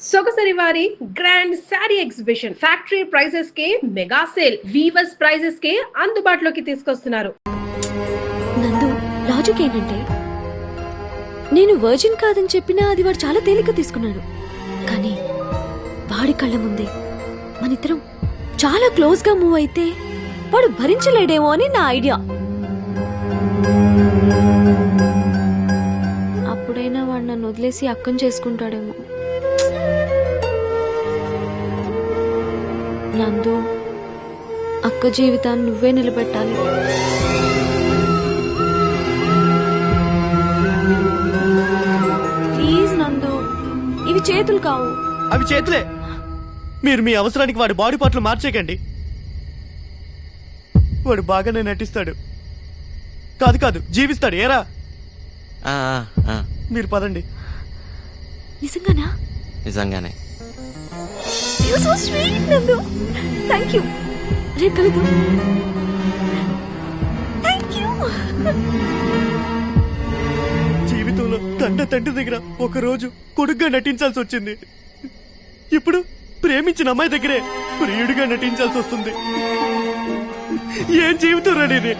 సొగసరి వారి grand sari exhibition factory prices కే mega sale weavers prices కే అందుబాటులోకి తీసుకొస్తున్నారు. నందు లాజిక్ ఏంటంటే నేను వర్జిన్ కాదని చెప్పినా అది వాడు చాలా తేలిక తీసుకున్నాడు. కానీ వాడి కళ్ళ ముందే మనిద్దరం చాలా క్లోజ్ గా మూవ్ అయితే వాడు భరించలేడేమో అని నా ఐడియా. అప్పుడైనా వాడు నన్ను వదిలేసి అక్కం చేసుకుంటాడేమో. నందు, అక్క జీవితాన్ని నువ్వే నిలబెట్టాలి. ప్లీజ్ నందు, ఇవి చేతులు కావు. అవి చేతులే. మీరు మీ అవసరానికి వాడి బాడీ పార్ట్లు మార్చేయకండి. వాడు బాగానే నటిస్తాడు. కాదు జీవిస్తాడు. ఏరా మీరు పదండి. నిజంగానా? నిజంగానే. You're so sweet, Nandu. Thank you. రేపు కలుద్దాం. Thank you. జీవితంలో తండ్రి దగ్గర ఒక రోజు కొడుగ్గా నటించాల్సి వచ్చింది. ఇప్పుడు ప్రేమించిన అమ్మాయి దగ్గరే ప్రియుడిగా నటించాల్సి వస్తుంది. ఏం జీవితం రండి.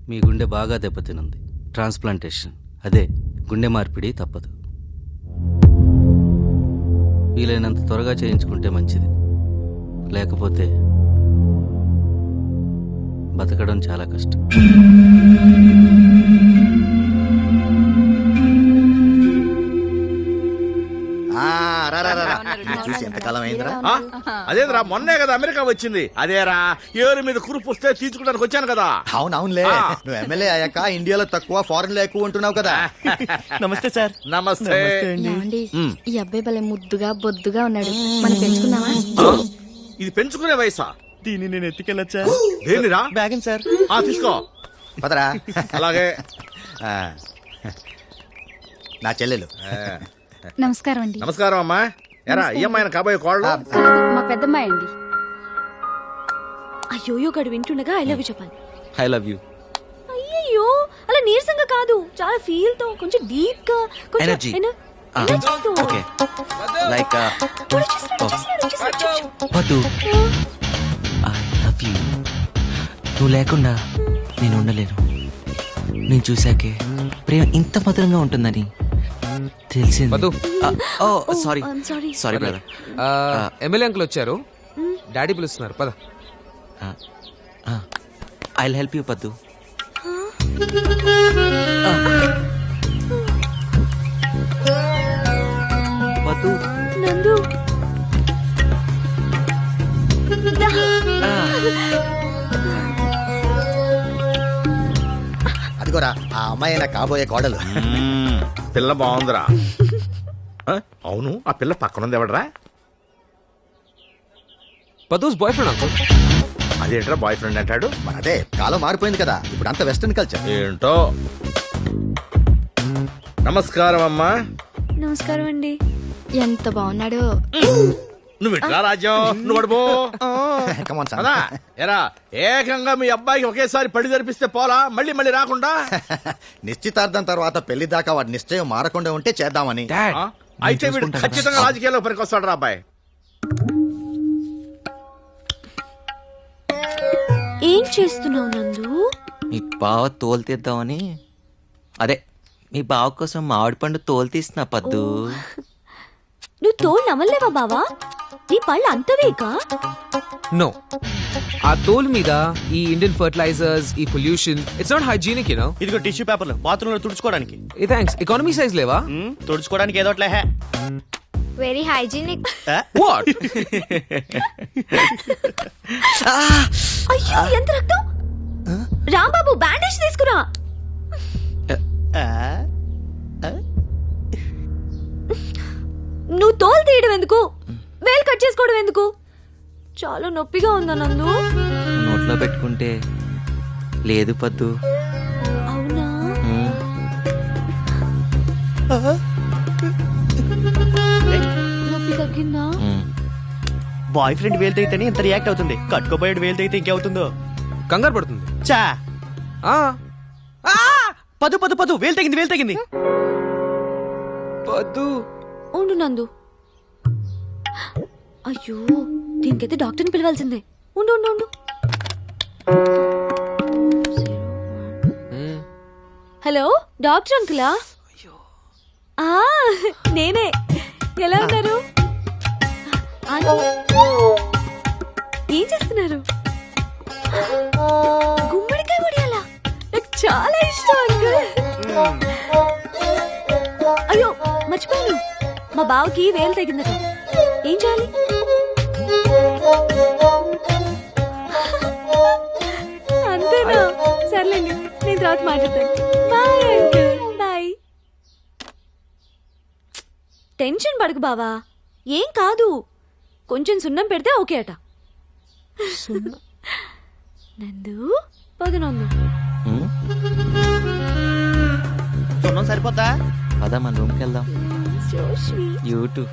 మీ గుండె బాగా దెబ్బతినుంది. ట్రాన్స్ప్లాంటేషన్, అదే గుండె మార్పిడి తప్పదు. వీలైనంత త్వరగా చేయించుకుంటే మంచిది. లేకపోతే బతకడం చాలా కష్టం. చూసి ఎంతకాలం అయిందిరా? అదేరా మొన్నే కదా అమెరికా వచ్చింది. అదేరా ఏరు మీద కురుపు వస్తే తీర్చుకోవడానికి వచ్చాను కదా. అవునవునులే, నువ్వు ఎమ్మెల్యే అయ్యాక ఇండియాలో తక్కువ ఫారెన్ లో ఎక్కువ ఉంటున్నావు కదా. నమస్తే సార్. నమస్తే. ఈ అబ్బాయి భలే ముద్దుగా బొద్దుగా ఉన్నాడు. మనం పెంచుకుందామా? ఇది పెంచుకునే వయసా? దీన్ని నేను ఎత్తుకెళ్ళొచ్చా? దేనిరా? బ్యాగన్ సార్. తీసుకో. పదరా. అలాగే. నా చెల్లెలు. నమస్కారం అండి. నమస్కారం అమ్మా. ఎరా ఈ అమ్మాయిన కాబోయే కోళ్ళు? మా పెద్దమ్మాయి అండి. అయ్యో గడు వింటుండగా ఐ లవ్ యూ చెప్పాలి. I love you. అయ్యో అలా నీరసంగా కాదు, చాలా ఫీల్ తో, కొంచెం డీప్ గా, ఎనర్జీ. ఓకే లైక్ వద్దు. I love you. నువ్వు లేకుండా నేను ఉండలేను. నేను చూశాకే ప్రేమ ఇంత మధురంగా ఉంటుందని తెలిసింది. Sorry brother. ఎమ్మెల్యే అంకుల్ వచ్చారు, డాడీ పిలుస్తున్నారు. పద. ఐ విల్ హెల్ప్ యూ పద్దు. పద్దు. నందు అదిగోరా ఆ అమ్మాయి నా కాబోయే కోడలు. పిల్ల బాగుందిరా. అవును, ఆ పిల్ల పక్కనుంది ఎవడరా? పదూస్ బాయ్ ఫ్రెండ్ అంకుల్. అదేంట్రా బాయ్ ఫ్రెండ్ అంటాడు? మరి అదే కాలం మారిపోయింది కదా, ఇప్పుడు అంత వెస్టర్న్ కల్చర్. ఏంటో. నమస్కారం అమ్మా. నమస్కారం అండి. ఎంత బాగున్నాడో. నువ్వు ఇట్లా రాజ్యం, నువ్వు అడుపో. కదా ఎరా ఏకంగా మీ అబ్బాయికి ఒకేసారి పడి జరిపిస్తే పోలా, మళ్ళీ రాకుండా. నిశ్చితార్థం తర్వాత పెళ్లి దాకా వాడి నిశ్చయం మారకుండా ఉంటే చేద్దామని. అయితే వీడు ఖచ్చితంగా రాజకీయాల్లో పనికొస్తాడు రా అబ్బాయి. ఏం చేస్తున్నావు నందు? మీ బావ తోలు తీద్దామని. అదే మీ బావ కోసం మామిడి పండు తోలు తీస్తున్నా పద్దు. నువ్వు తోలు నమ్మలేవా బావా? నీ పళ్ళు అంతవేకా? నో, ఆ తోలు మీద ఈ ఇండియన్ ఫర్టిలైజర్స్, ఈ pollution, it's not hygienic you know. ఇదిగో టిష్యూ పేపర్లు బాత్రూమ్ లో తుడుచుకోవడానికి. ఏ థాంక్స్. ఎకానమీ సైజ్ లేవా? తుడుచుకోవడానికి ఏదోట్లే. Very hygienic. వాట్? అయ్యో ఎంత రక్తం! రాంబాబు బ్యాండేజ్ తీసుకురా. నువ్వు తోలు తీయడం ఎందుకు? వేలు కట్ చేసుకోవడం ఎందుకు? చాలా నొప్పిగా ఉందా నందు? నోట్లో పెట్టుకుంటే లేదు పద్దు. బాయ్ ఫ్రెండ్ వేలు తెగితేనే ఇంత రియాక్ట్ అవుతుంది, కట్టుకోబోయేడు వేలు తెగితే ఇంకేవుతుందో. కంగారు పడుతుంది. చా ఆ, పదు పదు పదు వేలు తెగింది. పద్దు. ఉండు నందు. అయ్యో దీనికైతే డాక్టర్ని పిలవాల్సిందే. ఉండు. హలో డాక్టర్ అంకులా? నేనే. ఎలా ఉన్నారు? ఏం చేస్తున్నారు? గుమ్మడికాయ వడియాలా? నాకు చాలా ఇష్టం అంకుల్. అయ్యో మర్చిపోయాను, మా బావకి వేలు తగ్గిందట. ఏం చేయాలి? అంతేనా? సర్లేండి, నేను తర్వాత మాట్లాడతాను. Bye uncle. బాయ్. టెన్షన్ పడకు బావా, ఏం కాదు. కొంచెం సున్నం పెడితే ఓకే అట. నందు పదు నందు. సున్నం సరిపోద్దా? పద మన రూమ్కి వెళ్దాం. యూట్యూబ్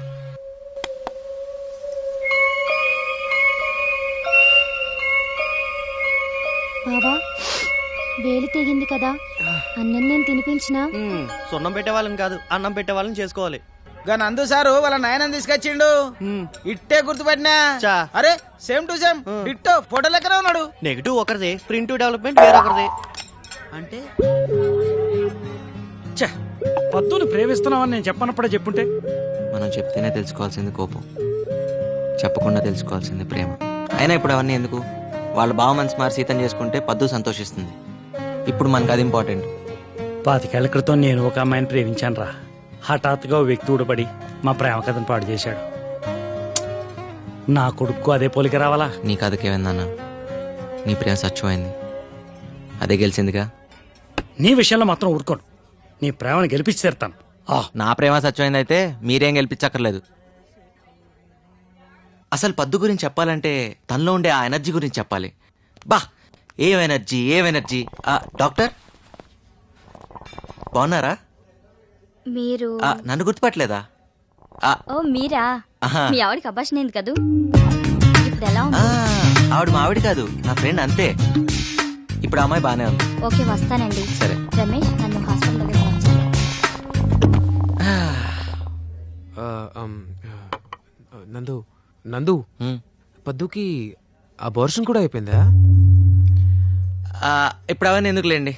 బావా వేలు తెగింది కదా, అన్నం నేను తినిపించినా? సున్నం పెట్టే వాళ్ళని కాదు, అన్నం పెట్టే వాళ్ళని చేసుకోవాలి. నందు సారు వాళ్ళ నాయనని తీసుకొచ్చిండు. ఇట్టే గుర్తుపట్టినా. అరే సేమ్ టు సేమ్ ఇట్టో ఫోటో లెక్కనే ఉన్నాడు. నెగిటివ్ ఒకరిది, ప్రింట్ డెవలప్మెంట్ వేరొకరిది. అంటే పద్దును ప్రేమిస్తున్నావని నేను చెప్పనప్పుడే చెప్పుంటే. మనం చెప్తేనే తెలుసుకోవాల్సింది కోపం, చెప్పకుండా తెలుసుకోవాల్సింది ప్రేమ. అయినా ఇప్పుడు అవన్నీ ఎందుకు? వాళ్ళ బావ మనసు మారి సీతం చేసుకుంటే పద్దు సంతోషిస్తుంది. ఇప్పుడు మనకు అది ఇంపార్టెంట్. 25 ఏళ్ల క్రితం నేను ఒక అమ్మాయిని ప్రేమించాను రా. హఠాత్తుగా ఓ వ్యక్తి ఊడబడి మా ప్రేమ కథను పాడు చేశాడు. నా కొడుకు అదే పోలిక రావాలా? నీ కథకేమైందన్నా? నీ ప్రేమ సత్యమైంది, అదే గెలిచిందిగా. నీ విషయంలో మాత్రం ఊరుకోను, నీ ప్రేమను గెలిపించి తీరుతాను. నా ప్రేమ సత్యమైంది అయితే మీరేం గెలిపించక్కర్లేదు. అసలు పద్దు గురించి చెప్పాలంటే తనలో ఉండే ఆ ఎనర్జీ గురించి చెప్పాలి. బా ఏం ఎనర్జీ. డాక్టర్ బాగున్నారా? మీరు నన్ను గుర్తుపట్టలేదా? ఓ మీరా? మీ ఆవిడకి అభాషణ అయింది కదూ, ఇప్పుడు ఎలా ఉంది? ఆవిడ మా ఆవిడ కాదు, నా ఫ్రెండ్ అంతే. ఇప్పుడు అమ్మాయి బానే ఉంది. ఓకే వస్తానండి. సరే రమేష్ నన్ను హాస్పిటల్ దగ్గర నందు పద్దుకి అబార్షన్ కూడా అయిపోయిందా? ఇప్పుడు అవన్నీ ఎందుకులేండి.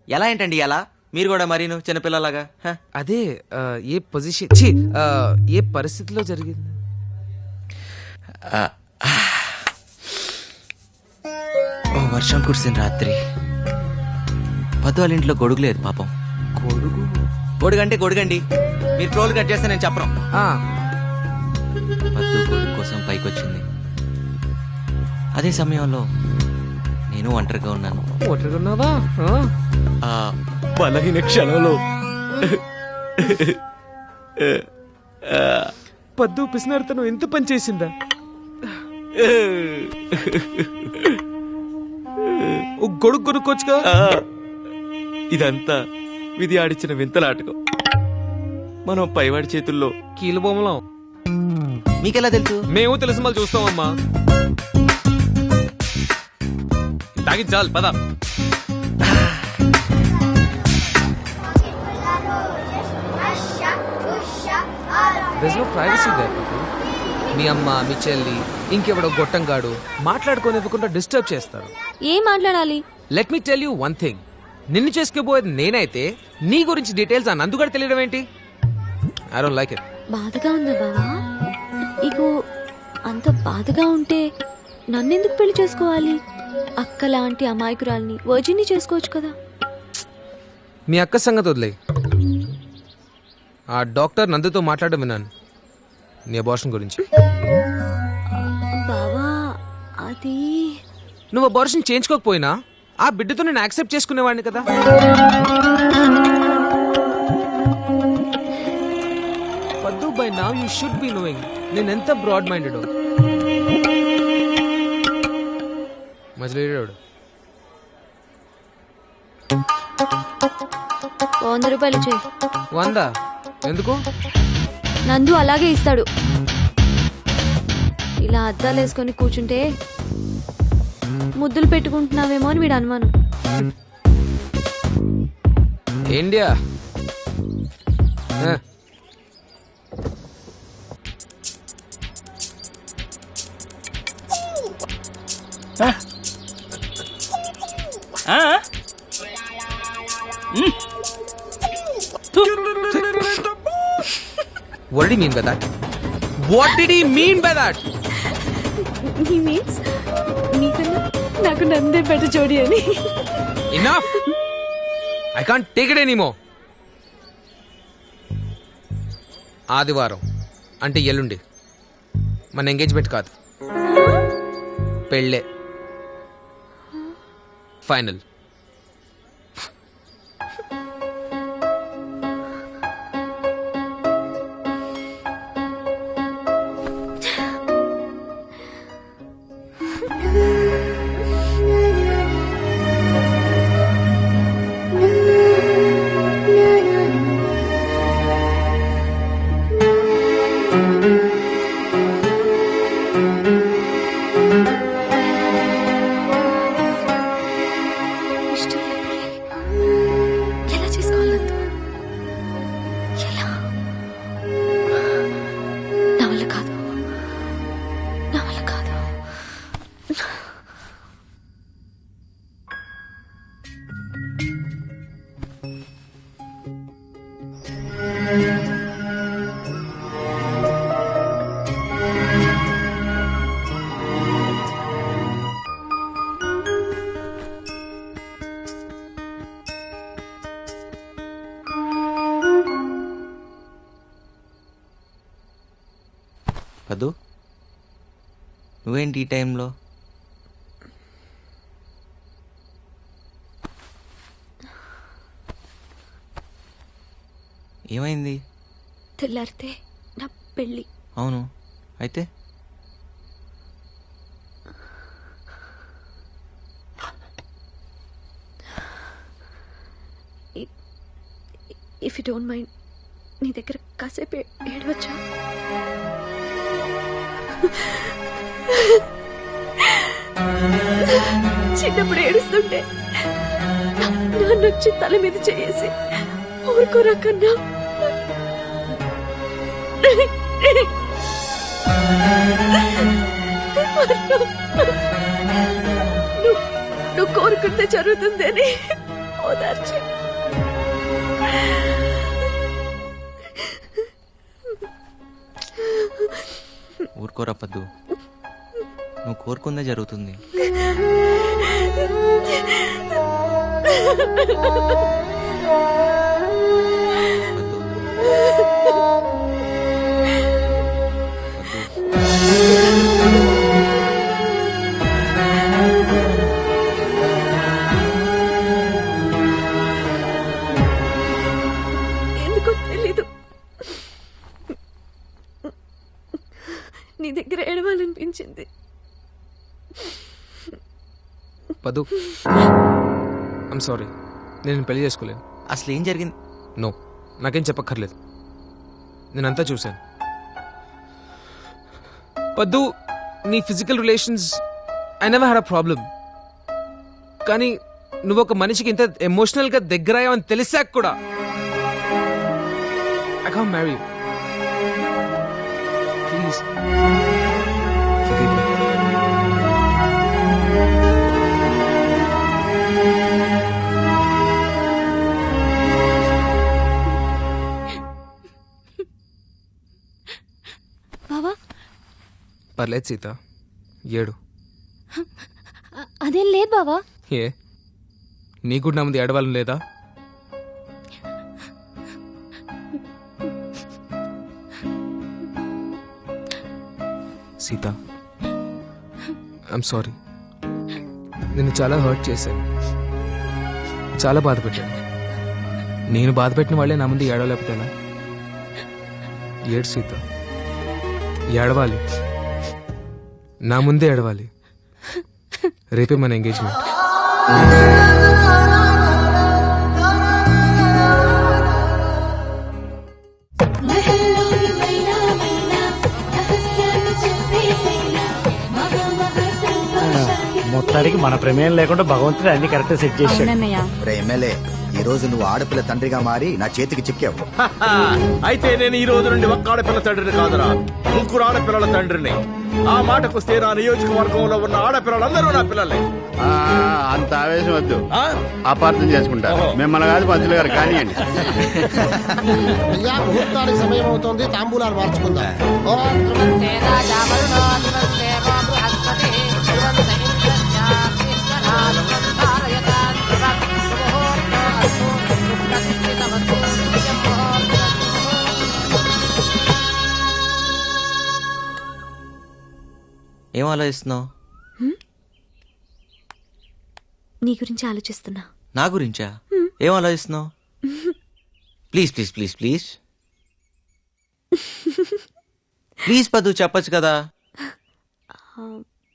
ఎలా ఏంటండి ఎలా? మీరు కూడా మరీను చిన్నపిల్లలాగా. అదే ఏ పొజిషన్ ఏ పరిస్థితిలో జరిగింది? వర్షం కురిసిన రాత్రి పద్దు వాళ్ళ ఇంట్లో గొడుగు లేదు పాపం. గొడుగంటే గొడుగండి, మీరు ట్రోల్ కట్ చేస్తే నేను చెప్పను. పద్దు గొడుగు కోసం పైకి వచ్చింది. అదే సమయంలో నేను ఒంటరిగా ఉన్నాను. ఒంటరిగా బలహీన క్షణంలో పద్దు పిసినారితనం ఎంత పని చేసిందా? గొడుగు కొనుక్కోవచ్చుగా. ఇదంతా విధి ఆడిచిన వింతలాటకం. మనం పైవాడి చేతుల్లో కీలు బొమ్మలం. మీకెలా తెలుసు? మేము తెలిసి మళ్ళీ చూస్తామమ్మా. తాగి చాలు పద. There's no privacy there, Patu. మీ అమ్మ మీ చెల్లి ఇంకెవడో గొట్టంగాడు మాట్లాడుకోనివ్వకుండా డిస్టర్బ్ చేస్తారు. ఏం మాట్లాడాలి? Let me tell you one thing. నిన్ను చేసుకోబోయేది నేనైతే నీ గురించి డీటెయిల్స్ ఆ నందుగాడు తెలియడం ఏంటి? I don't like it. బాధగా ఉందా బావా? ఇగో అంత బాధగా ఉంటే నన్నెందుకు పెళ్లి చేసుకోవాలి? అక్క లాంటి అమాయకురాల్ని వర్జిన్ని చేసుకోవచ్చు కదా. మీ అక్క సంగతి వదిలే. ఆ డాక్టర్ నందుతో మాట్లాడడం విన్నాను నీ అబార్షన్ గురించి. బావా అది నువ్వు అబార్షన్ చేయించుకోకపోయినా ఆ బిడ్డతో నేను యాక్సెప్ట్ చేసుకునేవాడిని కదా. పద్దు by now you should be knowing నేను ఎంత బ్రాడ్ మైండెడ్. మధ్యలో 100 రూపాయలు చేయి. 100? ఎందుకు? నందు అలాగే ఇస్తాడు. ఇలా అద్దాలు వేసుకొని కూర్చుంటే ముద్దులు పెట్టుకుంటున్నావేమో అని వీడు అనుమానం. India What did he mean by that? What did he mean by that? He means నీకన్నా నాకు నందే పెద్ద జోడి అని. Enough! I can't take it anymore. ఆదివారం అంటే ఎల్లుండి మన ఎంగేజ్మెంట్ కాదు, పెళ్ళే ఫైనల్. పద్దు, నువ్వేంటి ఈ టైంలో? ఏమైంది? తెల్లారితే నా పెళ్ళి. అవును, అయితే ఇఫ్ యూ డోంట్ మైండ్ నీ దగ్గర కాసేపు ఏడవచ్చా? చిన్నప్పుడు ఏడుస్తుంటే నాన్నొచ్చి తల మీద చేసి ఊరుకోరా కన్నా, నువ్వు కోరుకుంటే జరుగుతుంది అని ఓదార్చి. ఊరుకోరా పద్దు, నువ్వు కోరుకుందే జరుగుతుంది. ఎందుకో తెలీదు, నీ దగ్గర ఏడవాలనిపించింది. పదు, ఐమ్ సారీ, నేను పెళ్లి చేసుకోలేను. అసలు ఏం జరిగింది? నో, నాకేం చెప్పక్కర్లేదు, నేనంతా చూశాను. పద్దు, నీ physical relations I never had a problem. కానీ నువ్వు ఒక మనిషికి ఇంత ఎమోషనల్ గా దగ్గరయ్యావని తెలిసాక కూడా I can't marry you. Please forgive me. బావా, పర్లేదు సీత, ఏడు. అదేం లేదు బావా. ఏ, నీకు నా ముందు ఏడవాలని లేదా? సీత, ఐఎమ్ సారీ, నేను చాలా హర్ట్ చేశాను, చాలా బాధ పెట్టాను. నేను బాధ పెట్టిన వాళ్ళే నా ముందు ఏడవలేకపోతే ఎలా? ఏడు సీత, ఏడవాలి, నా ముందే ఏడవాలి. రేపే మన ఎంగేజ్మెంట్. మొత్తానికి మన ప్రమేయం లేకుండా భగవంతుడు అన్ని కరెక్ట్ సెట్ చేశాడు. రే ఎమ్మెల్యే, ఈ రోజు నువ్వు ఆడపిల్ల తండ్రిగా మారి నా చేతికి చిక్కావు. అయితే నేను ఈ రోజు నుండి ఒక్క ఆడపిల్ల తండ్రిని కాదురా, 3 ఆడపిల్లల తండ్రిని. ఆ మాటకొస్తే నా నియోజకవర్గంలో ఉన్న ఆడపిల్లలందరూ నా పిల్లలే. అంత ఆవేశం వద్దు, అపార్థం చేసుకుంటా. మిమ్మల్ని కాదు పంతులు గారు కానివ్వండి. ముహూర్తానికి సమయం అవుతుంది, తాంబూలాలు మార్చుకుందాం. ఏం ఆలోచిస్తున్నావు? నీ గురించి ఆలోచిస్తున్నా. నా గురించా? ఏం ఆలోచిస్తున్నావు? Please please please please please పద్దు, చెప్పచ్చు కదా.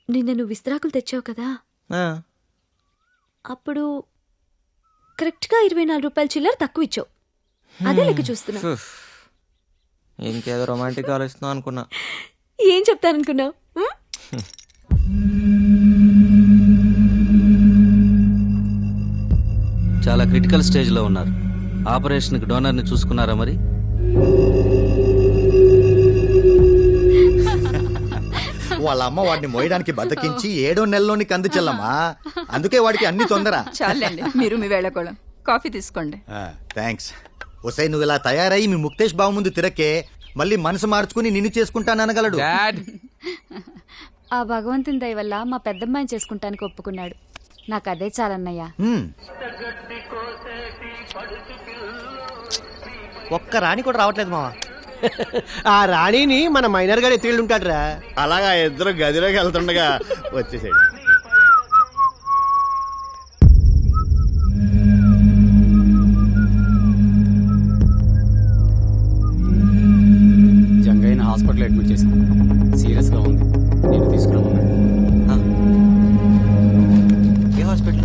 నిన్న నువ్వు విస్తరాకులు తెచ్చావు కదా, అప్పుడు కరెక్ట్ గా 24 రూపాయల చిల్లర తక్కువ ఇచ్చావు. అదే లెక్క చూస్తున్నా. ఇంకేదో రొమాంటిక్ ఆలోచిస్తున్నావు అనుకున్నా. ఏం చెప్తాననుకున్నావు? చాలా క్రిటికల్ స్టేజ్ లో ఉన్నారు. ఆపరేషన్ కి డోనర్ ని చూసుకున్నారా మరి? వాళ్ళ అమ్మ వాడిని మోయడానికి బతికించి 7వ నెలలోని కంది చెల్లమ్మా. అందుకే వాడికి అన్ని తొందర. చాలండి, మీరు మీ వేళకోళం. కాఫీ తీసుకోండి. థ్యాంక్స్. ఒసై, నువ్వు ఇలా తయారయ్యి మీ ముక్తేష్ బాబు ముందు తిరక్కే, మళ్ళీ మనసు మార్చుకుని నిన్ను చేసుకుంటాననగలడు. ఆ భగవంతుని దయ వల్ల మా పెద్దమ్మాయిని చేసుకుంటానికి ఒప్పుకున్నాడు. నాకు అదే చాలన్నయ్యా. ఒక్క రాణి కూడా రావట్లేదు మావా. ఆ రాణిని మన మైనర్ గారు ఎత్తిళ్ళుంటాడు రా. అలాగా ఇద్దరు గదిలోకి వెళ్తుండగా వచ్చేసాడు. జంగయ్యని హాస్పిటల్ అడ్మిట్ చేశాను. సీరియస్ గా ఉంది. నేను తీసుకురామన్నాడు. ఏ హాస్పిటల్?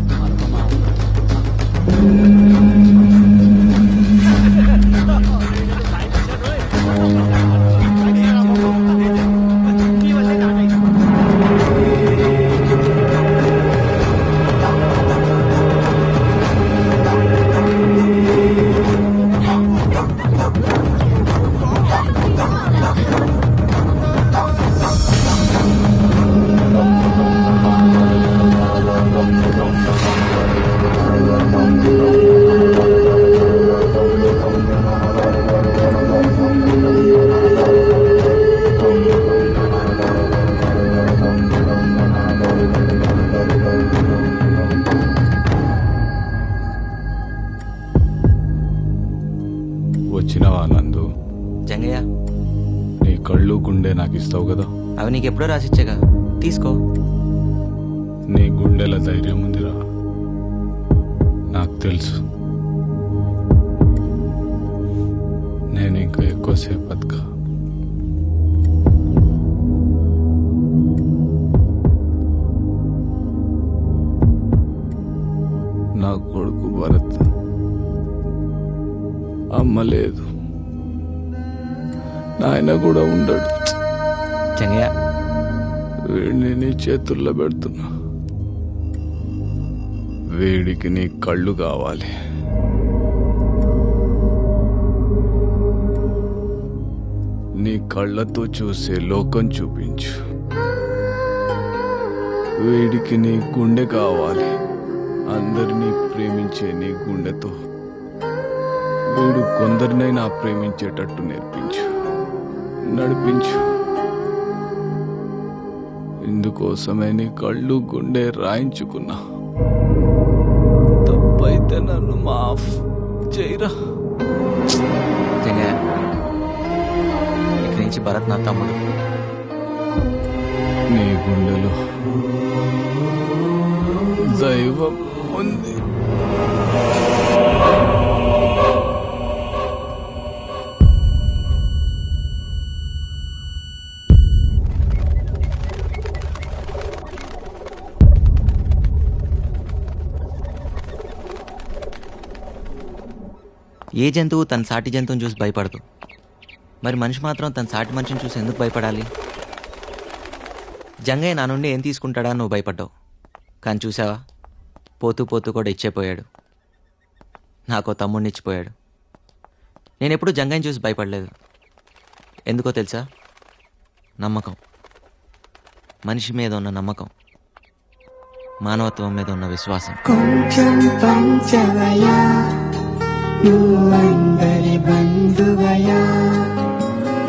వచ్చినావా నందు? జంగయ్య, నీ కళ్ళు గుండె నాకు ఇస్తావు కదా? అవి నీకు ఎప్పుడో రాసిచ్చాగా, తీసుకో. నీ గుండెల ధైర్యం ఉందిరా, నాకు తెలుసు. నేను ఇంకా ఎక్కువసేపు బతక. నా కొడుకు భరత్, అమ్మ లేదు, నాయన కూడా ఉండడు. జంగయ్య, వీడిని నీ చేతుల్లో పెడుతున్నా. వీడికి నీ కళ్ళు కావాలి. నీ కళ్ళతో చూసే లోకం చూపించు. వీడికి నీ గుండె కావాలి, అందరినీ ప్రేమించే నీ గుండెతో. వీడు కొందరినైనా ప్రేమించేటట్టు నేర్పించు, నడిపించు. ఇందుకోసమే నీ కళ్ళు గుండె రాయించుకున్నా. తప్పైతే నన్ను మాఫ్ చేయరా. జంగయ్య, ఇక్కడి నుంచి భరత్ నా తమ్ముడు. నీ గుండెలో దైవం ఉంది. ఏ జంతువు తన సాటి జంతువుని చూసి భయపడదు, మరి మనిషి మాత్రం తన సాటి మనిషిని చూసి ఎందుకు భయపడాలి? జంగయ్య నా నుండి ఏం తీసుకుంటాడా నువ్వు భయపడ్డావు, కానీ చూసావా, పోతూ పోతూ కూడా ఇచ్చేపోయాడు. నాకో తమ్ముడిని ఇచ్చిపోయాడు. నేను ఎప్పుడూ జంగాయిని చూసి భయపడలేదు. ఎందుకో తెలుసా? నమ్మకం. మనిషి మీద ఉన్న నమ్మకం, మానవత్వం మీద ఉన్న విశ్వాసం. కొంచెం పంచవయా నువ్వందరి బంధువయా